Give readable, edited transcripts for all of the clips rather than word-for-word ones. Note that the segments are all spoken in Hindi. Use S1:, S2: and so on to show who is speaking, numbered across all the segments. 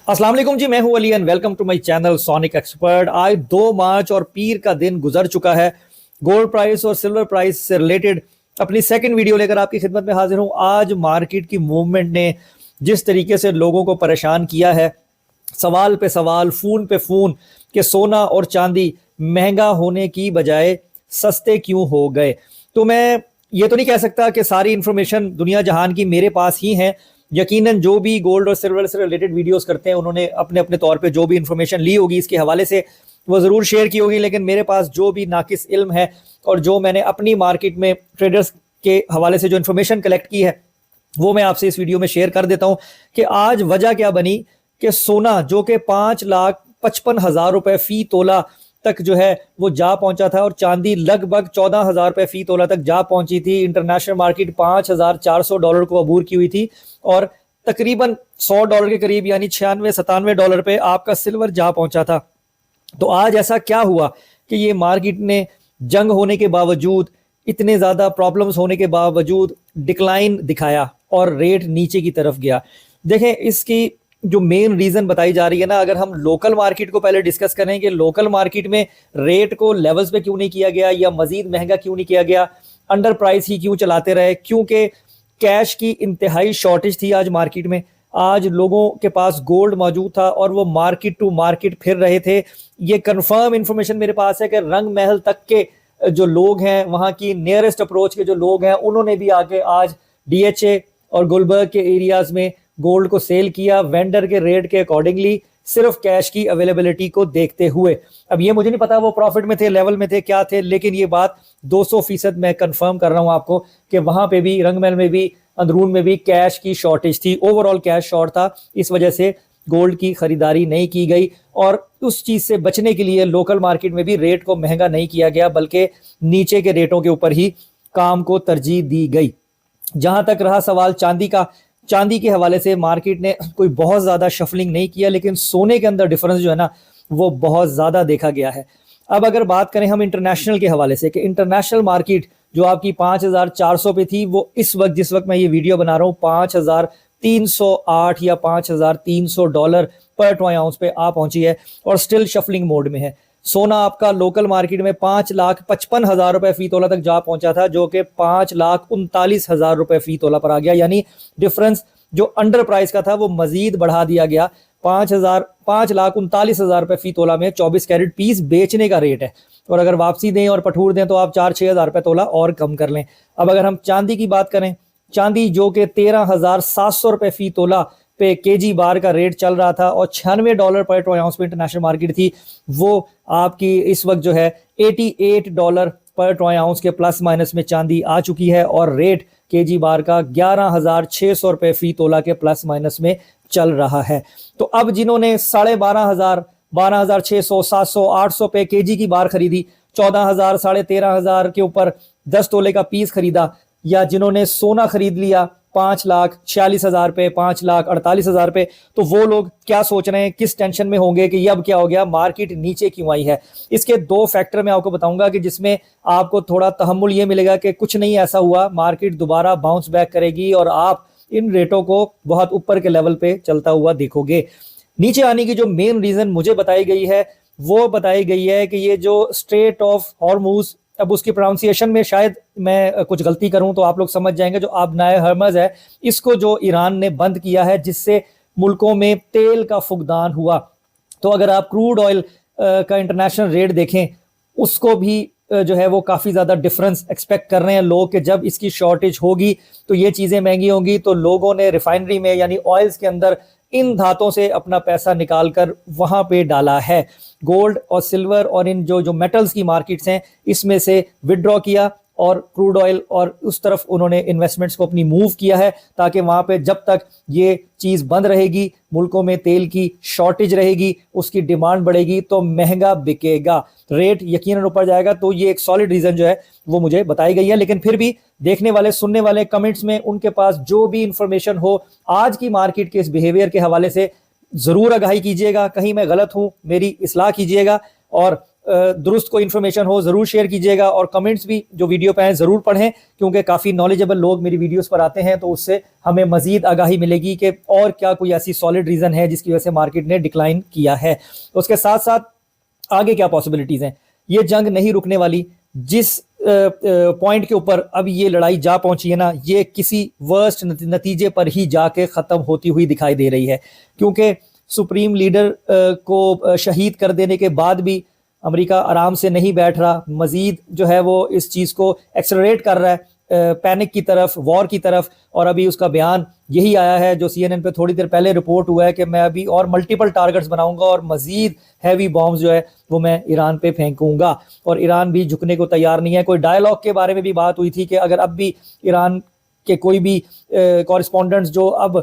S1: अस्सलाम वालेकुम जी, मैं हूं Ali and welcome to my channel sonic expert. आज 2 मार्च और पीर का दिन गुजर चुका है। गोल्ड प्राइस और सिल्वर प्राइस से रिलेटेड अपनी सेकंड वीडियो लेकर आपकी खिदमत में हाजिर हूं। आज मार्केट की मूवमेंट ने जिस तरीके से लोगों को परेशान किया है, सवाल पे सवाल, फोन पे फोन, कि सोना और चांदी महंगा होने की बजाय सस्ते क्यों हो गए। तो मैं ये तो नहीं कह सकता कि सारी इंफॉर्मेशन दुनिया जहान की मेरे पास ही है। यकीनन जो भी गोल्ड और सिल्वर से रिलेटेड वीडियोस करते हैं उन्होंने अपने अपने तौर पे जो भी इंफॉर्मेशन ली होगी इसके हवाले से वो ज़रूर शेयर की होगी, लेकिन मेरे पास जो भी नाकिस इल्म है और जो मैंने अपनी मार्केट में ट्रेडर्स के हवाले से जो इन्फॉर्मेशन कलेक्ट की है वो मैं आपसे इस वीडियो में शेयर कर देता हूं कि आज वजह क्या बनी कि सोना जो कि 5,55,000 रुपए फी तोला तक जो है वो जा पहुंचा था और चांदी लगभग 14,000 रुपए फी तोला तक जा पहुंची थी। इंटरनेशनल मार्केट $5,400 को अबूर की हुई थी और तकरीबन $100 के करीब यानी 96-97 पे आपका सिल्वर जा पहुंचा था। तो आज ऐसा क्या हुआ कि ये मार्केट ने जंग होने के बावजूद, इतने ज्यादा प्रॉब्लम्स होने के बावजूद डिक्लाइन दिखाया और रेट नीचे की तरफ गया। देखें, इसकी जो मेन रीजन बताई जा रही है ना, अगर हम लोकल मार्केट को पहले डिस्कस करें कि लोकल मार्केट में रेट को लेवल्स पे क्यों नहीं किया गया या मजीद महंगा क्यों नहीं किया गया, अंडर प्राइस ही क्यों चलाते रहे, क्योंकि कैश की इंतहाई शॉर्टेज थी आज मार्केट में। आज लोगों के पास गोल्ड मौजूद था और वो मार्केट टू मार्केट फिर रहे थे। ये कंफर्म इंफॉर्मेशन मेरे पास है कि रंग महल तक के जो लोग हैं, वहां की नियरेस्ट अप्रोच के जो लोग हैं, उन्होंने भी आके आज डीएचए और गुलबर्ग के एरियाज में गोल्ड को सेल किया वेंडर के रेट के अकॉर्डिंगली, सिर्फ कैश की अवेलेबिलिटी को देखते हुए। अब ये मुझे नहीं पता वो प्रॉफिट में थे, लेवल में थे, क्या थे, लेकिन ये बात 200% मैं कंफर्म कर रहा हूं आपको कि वहां पे भी, रंगमहल में भी, अंदरून में भी कैश की शॉर्टेज थी। ओवरऑल कैश शॉर्ट था, इस वजह से गोल्ड की खरीदारी नहीं की गई और उस चीज से बचने के लिए लोकल मार्केट में भी रेट को महंगा नहीं किया गया, बल्कि नीचे के रेटों के ऊपर ही काम को तरजीह दी गई। जहां तक रहा सवाल चांदी का, चांदी के हवाले से मार्केट ने कोई बहुत ज्यादा शफलिंग नहीं किया, लेकिन सोने के अंदर डिफरेंस जो है ना वो बहुत ज्यादा देखा गया है। अब अगर बात करें हम इंटरनेशनल के हवाले से कि इंटरनेशनल मार्केट जो आपकी 5,400 पे थी, वो इस वक्त, जिस वक्त मैं ये वीडियो बना रहा हूँ, 5,308 या $5,300 पर ट्वाई आउंस पे आ पहुंची है और स्टिल शफलिंग मोड में है। सोना आपका लोकल मार्केट में 5,55,000 रुपए फी तोला तक जा पहुंचा था, जो कि 5,39,000 रुपए फी तोला पर आ गया, यानी डिफरेंस जो अंडर प्राइस का था वो मजीद बढ़ा दिया गया। 5,39,000 रुपए फी तोला में 24 कैरेट पीस बेचने का रेट है और अगर वापसी दें और पठूर दें तो आप 4-6 हज़ार रुपए तोला और कम कर लें। अब अगर हम चांदी की बात करें, चांदी जो कि 13,700 रुपए फी तोला पे केजी बार का रेट चल रहा था और $96 पर ट्राई आउंस पे इंटरनेशनल मार्केट थी, वो आपकी इस वक्त जो है $88 पर ट्राई आउंस के प्लस माइनस में चांदी आ चुकी है और रेट केजी बार का 11,600 रुपए फी तोला के प्लस माइनस में चल रहा है। तो अब जिन्होंने 12,500, 12,600, 700, 800 पे केजी की बार खरीदी, 14,000, 13,500 के ऊपर 10 तोले का पीस खरीदा, या जिन्होंने सोना खरीद लिया 5,46,000 पे, 5,48,000 पे, तो वो लोग क्या सोच रहे हैं, किस टेंशन में होंगे कि ये अब क्या हो गया, मार्केट नीचे क्यों आई है। इसके 2 फैक्टर मैं आपको बताऊंगा कि जिसमें आपको थोड़ा तहम्मुल ये मिलेगा कि कुछ नहीं ऐसा हुआ, मार्केट दोबारा बाउंस बैक करेगी और आप इन रेटों को बहुत ऊपर के लेवल पे चलता हुआ देखोगे। नीचे आने की जो मेन रीजन मुझे बताई गई है वो बताई गई है कि ये जो स्ट्रेट ऑफ हॉर्मुज, अब उसकी प्रोनाउंसिएशन में शायद मैं कुछ गलती करूं तो आप लोग समझ जाएंगे, जो आबनाए हरमज है, इसको जो ईरान ने बंद किया है, जिससे मुल्कों में तेल का फुकदान हुआ। तो अगर आप क्रूड ऑयल का इंटरनेशनल रेट देखें, उसको भी जो है वो काफ़ी ज़्यादा डिफरेंस एक्सपेक्ट कर रहे हैं लोग कि जब इसकी शॉर्टेज होगी तो ये चीज़ें महंगी होंगी। तो लोगों ने रिफाइनरी में यानी ऑयल्स के अंदर इन धातों से अपना पैसा निकाल कर वहां पे डाला है। गोल्ड और सिल्वर और इन जो मेटल्स की मार्केट्स हैं इसमें से विड्रॉ किया और क्रूड ऑयल और उस तरफ उन्होंने इन्वेस्टमेंट्स को अपनी मूव किया है, ताकि वहां पे जब तक ये चीज बंद रहेगी, मुल्कों में तेल की शॉर्टेज रहेगी, उसकी डिमांड बढ़ेगी तो महंगा बिकेगा, रेट यकीनन ऊपर जाएगा। तो ये एक सॉलिड रीजन जो है वो मुझे बताई गई है। लेकिन फिर भी देखने वाले, सुनने वाले कमेंट्स में उनके पास जो भी इंफॉर्मेशन हो आज की मार्केट के इस बिहेवियर के हवाले से जरूर आगाही कीजिएगा। कहीं मैं गलत हूं, मेरी इस्लाह कीजिएगा और दुरुस्त कोई इन्फॉर्मेशन हो ज़रूर शेयर कीजिएगा, और कमेंट्स भी जो वीडियो पे हैं ज़रूर पढ़ें, क्योंकि काफ़ी नॉलेजेबल लोग मेरी वीडियोस पर आते हैं, तो उससे हमें मज़ीद आगाही मिलेगी कि और क्या कोई ऐसी सॉलिड रीज़न है जिसकी वजह से मार्केट ने डिक्लाइन किया है। उसके साथ साथ आगे क्या पॉसिबिलिटीज़ हैं। ये जंग नहीं रुकने वाली। जिस पॉइंट के ऊपर अब ये लड़ाई जा पहुंची है ना, ये किसी वर्स्ट नतीजे पर ही जाके ख़त्म होती हुई दिखाई दे रही है, क्योंकि सुप्रीम लीडर को शहीद कर देने के बाद भी अमेरिका आराम से नहीं बैठ रहा, मजीद जो है वो इस चीज़ को एक्सेलरेट कर रहा है पैनिक की तरफ, वॉर की तरफ। और अभी उसका बयान यही आया है जो CNN पे थोड़ी देर पहले रिपोर्ट हुआ है कि मैं अभी और मल्टीपल टारगेट्स बनाऊंगा और मजीद हैवी बॉम्ब्स जो है वो मैं ईरान पे फेंकूंगा, और ईरान भी झुकने को तैयार नहीं है। कोई डायलॉग के बारे में भी बात हुई थी कि अगर अब भी ईरान के कोई भी कॉरेस्पॉन्डेंट्स जो अब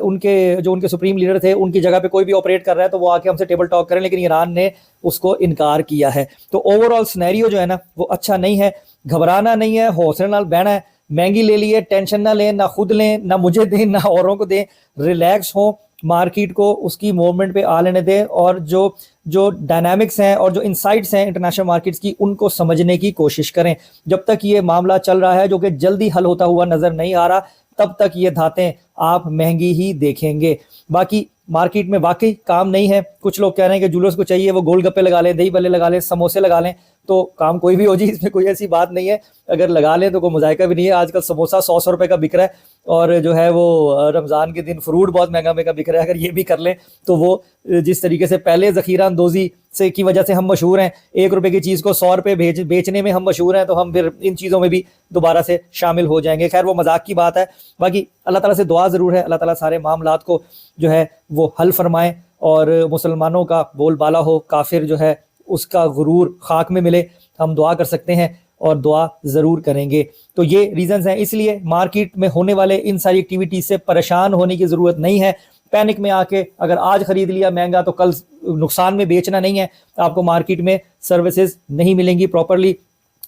S1: उनके सुप्रीम लीडर थे उनकी जगह पे कोई भी ऑपरेट कर रहा है तो वो आके हमसे टेबल टॉक करें, लेकिन ईरान ने उसको इनकार किया है। तो ओवरऑल सिनेरियो जो है ना वो अच्छा नहीं है। घबराना नहीं है, हौसले नाल बहना है। महंगी ले लिए, टेंशन ना लें, ना खुद लें, ना मुझे दें, ना औरों को दें। रिलैक्स हो, मार्केट को उसकी मूवमेंट पे आ लेने दें, और जो जो डायनामिक्स हैं और जो इनसाइट्स हैं इंटरनेशनल मार्केट्स की उनको समझने की कोशिश करें। जब तक ये मामला चल रहा है जो कि जल्दी हल होता हुआ नजर नहीं आ रहा, तब तक ये धातें आप महंगी ही देखेंगे। बाकी मार्केट में वाकई काम नहीं है। कुछ लोग कह रहे हैं कि जूलर्स को चाहिए वो गोलगप्पे लगा लें, दही भल्ले लगा लें, समोसे लगा लें, तो काम कोई भी हो जी, इसमें कोई ऐसी बात नहीं है। अगर लगा लें तो कोई मुजायका भी नहीं है। आजकल समोसा 100 रुपए का बिक रहा है, और जो है वो रमज़ान के दिन फ्रूट बहुत महंगा महंगा बिक रहा है। अगर ये भी कर लें तो वो जिस तरीके से पहले ज़ख़ीरा अंदोज़ी से की वजह से हम मशहूर हैं, 1 रुपए की चीज़ को 100 रुपए बेचने में हम मशहूर हैं, तो हम फिर इन चीज़ों में भी दोबारा से शामिल हो जाएंगे। खैर वो मजाक की बात है। बाकी अल्लाह ताला से दुआ ज़रूर है, अल्लाह ताला सारे मामलात को जो है वो हल फरमाएं और मुसलमानों का बोलबाला हो, काफिर जो है उसका गुरूर खाक में मिले। हम दुआ कर सकते हैं और दुआ ज़रूर करेंगे। तो ये रीज़न्स हैं, इसलिए मार्केट में होने वाले इन सारी एक्टिविटीज से परेशान होने की ज़रूरत नहीं है। पैनिक में आके अगर आज खरीद लिया महंगा तो कल नुकसान में बेचना नहीं है। आपको मार्केट में सर्विसेज नहीं मिलेंगी प्रॉपरली।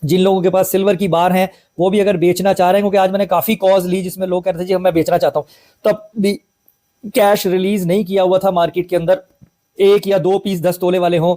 S1: जिन लोगों के पास सिल्वर की बार हैं वो भी अगर बेचना चाह रहे हैं, क्योंकि आज मैंने काफ़ी कॉज ली जिसमें लोग कहते थे जी मैं बेचना चाहता हूँ, तब भी कैश रिलीज नहीं किया हुआ था मार्केट के अंदर। 1 या 2 पीस 10 तोले वाले हों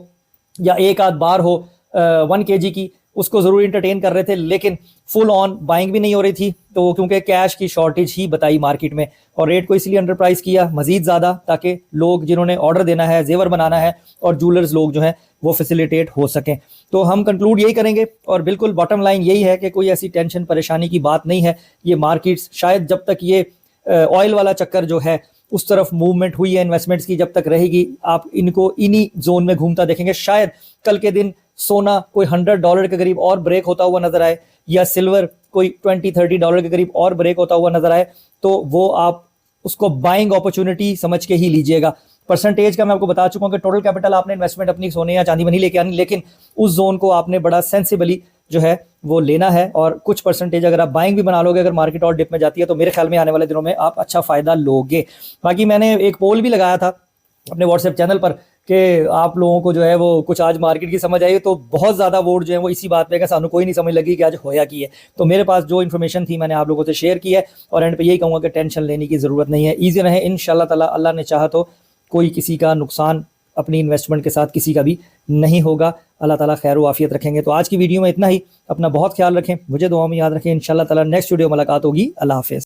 S1: या 1 आध बार हो 1 kg की, उसको ज़रूर इंटरटेन कर रहे थे, लेकिन फुल ऑन बाइंग भी नहीं हो रही थी। तो क्योंकि कैश की शॉर्टेज ही बताई मार्केट में, और रेट को इसलिए अंडर प्राइस किया मजीद ज़्यादा, ताकि लोग जिन्होंने ऑर्डर देना है, जेवर बनाना है, और जूलर्स लोग जो हैं वो फैसिलिटेट हो सकें। तो हम कंक्लूड यही करेंगे, और बिल्कुल बॉटम लाइन यही है कि कोई ऐसी टेंशन परेशानी की बात नहीं है। ये मार्केट्स शायद जब तक ये ऑयल वाला चक्कर जो है उस तरफ मूवमेंट हुई है इन्वेस्टमेंट्स की, जब तक रहेगी आप इनको इन्हीं जोन में घूमता देखेंगे। शायद कल के दिन सोना कोई $100 के करीब और ब्रेक होता हुआ नजर आए, या सिल्वर कोई $20-30 के करीब और ब्रेक होता हुआ नजर आए, तो वो आप उसको बाइंग अपॉर्चुनिटी समझ के ही लीजिएगा। परसेंटेज का मैं आपको बता चुका हूं कि टोटल कैपिटल आपने इन्वेस्टमेंट अपनी सोने या चांदी में नहीं लेके आनी, लेकिन उस जोन को आपने बड़ा सेंसिबली जो है वो लेना है, और कुछ परसेंटेज अगर आप बाइंग भी बना लोगे, अगर मार्केट और डिप में जाती है, तो मेरे ख्याल में आने वाले दिनों में आप अच्छा फायदा लोगे। बाकी मैंने एक पोल भी लगाया था अपने व्हाट्सएप चैनल पर कि आप लोगों को जो है वो कुछ आज मार्केट की समझ आई, तो बहुत ज़्यादा वोट जो है वो इसी बात पे कि सानू कोई नहीं समझ लगी कि आज होया की है। तो मेरे पास जो इन्फॉर्मेशन थी मैंने आप लोगों से शेयर की है, और एंड पे यही कहूँगा कि टेंशन लेने की ज़रूरत नहीं है। ईजी रहे इंशाल्लाह ताला, अल्लाह ने चाहा तो कोई किसी का नुकसान अपनी इन्वेस्टमेंट के साथ किसी का भी नहीं होगा। अल्लाह ताला खैर व आफियत रखेंगे। तो आज की वीडियो में इतना ही। अपना बहुत ख्याल रखें, मुझे दुआ में याद रखें। इंशाल्लाह ताला नेक्स्ट वीडियो मुलाकात होगी। अल्लाह हाफिज़।